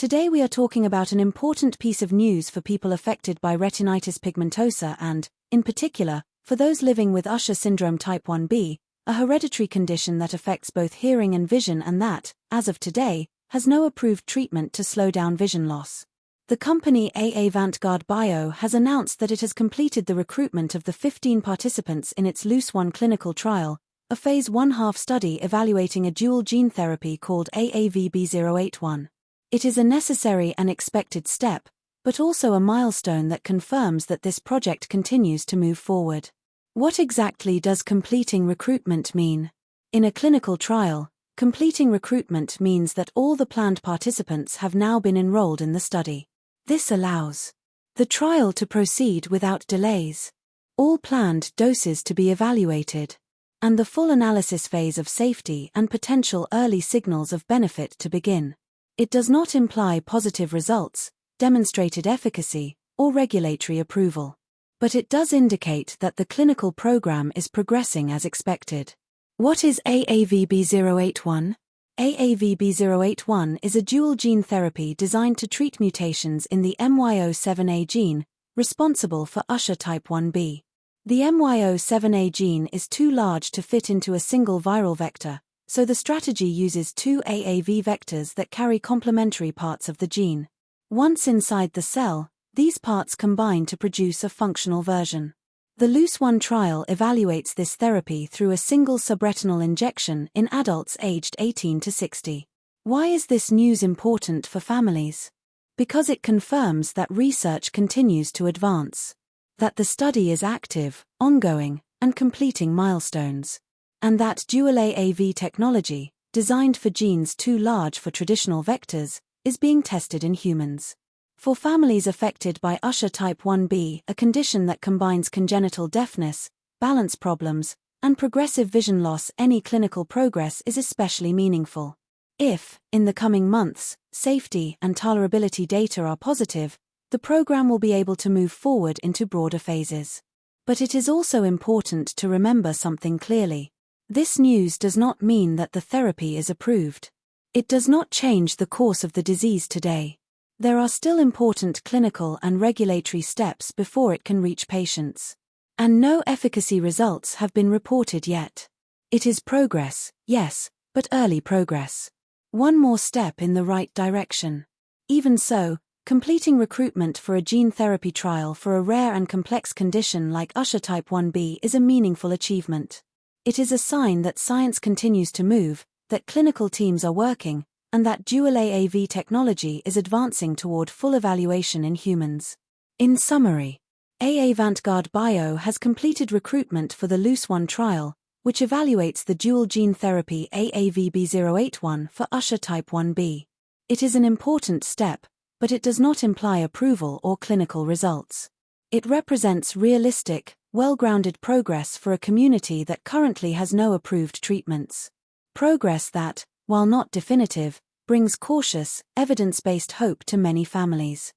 Today we are talking about an important piece of news for people affected by retinitis pigmentosa and, in particular, for those living with Usher syndrome type 1b, a hereditary condition that affects both hearing and vision and that, as of today, has no approved treatment to slow down vision loss. The company AAVantgarde Bio has announced that it has completed the recruitment of the 15 participants in its LUCE-1 clinical trial, a phase 1/2 study evaluating a dual gene therapy called AAVB081. It is a necessary and expected step, but also a milestone that confirms that this project continues to move forward. What exactly does completing recruitment mean? In a clinical trial, completing recruitment means that all the planned participants have now been enrolled in the study. This allows the trial to proceed without delays, all planned doses to be evaluated, and the full analysis phase of safety and potential early signals of benefit to begin. It does not imply positive results, demonstrated efficacy, or regulatory approval. But it does indicate that the clinical program is progressing as expected. What is AAVB081? AAVB081 is a dual gene therapy designed to treat mutations in the MYO7A gene, responsible for Usher type 1b. The MYO7A gene is too large to fit into a single viral vector, so the strategy uses two AAV vectors that carry complementary parts of the gene. Once inside the cell, these parts combine to produce a functional version. The LUCE-1 trial evaluates this therapy through a single subretinal injection in adults aged 18 to 60. Why is this news important for families? Because it confirms that research continues to advance, that the study is active, ongoing, and completing milestones, and that dual AAV technology, designed for genes too large for traditional vectors, is being tested in humans. For families affected by Usher type 1b, a condition that combines congenital deafness, balance problems, and progressive vision loss, any clinical progress is especially meaningful. If, in the coming months, safety and tolerability data are positive, the program will be able to move forward into broader phases. But it is also important to remember something clearly. This news does not mean that the therapy is approved. It does not change the course of the disease today. There are still important clinical and regulatory steps before it can reach patients. And no efficacy results have been reported yet. It is progress, yes, but early progress. One more step in the right direction. Even so, completing recruitment for a gene therapy trial for a rare and complex condition like Usher type 1b is a meaningful achievement. It is a sign that science continues to move, that clinical teams are working, and that dual AAV technology is advancing toward full evaluation in humans. In summary, AAVantgarde Bio has completed recruitment for the LUCE-1 trial, which evaluates the dual gene therapy AAVB081 for Usher type 1b. It is an important step, but it does not imply approval or clinical results. It represents realistic, well-grounded progress for a community that currently has no approved treatments. Progress that, while not definitive, brings cautious, evidence-based hope to many families.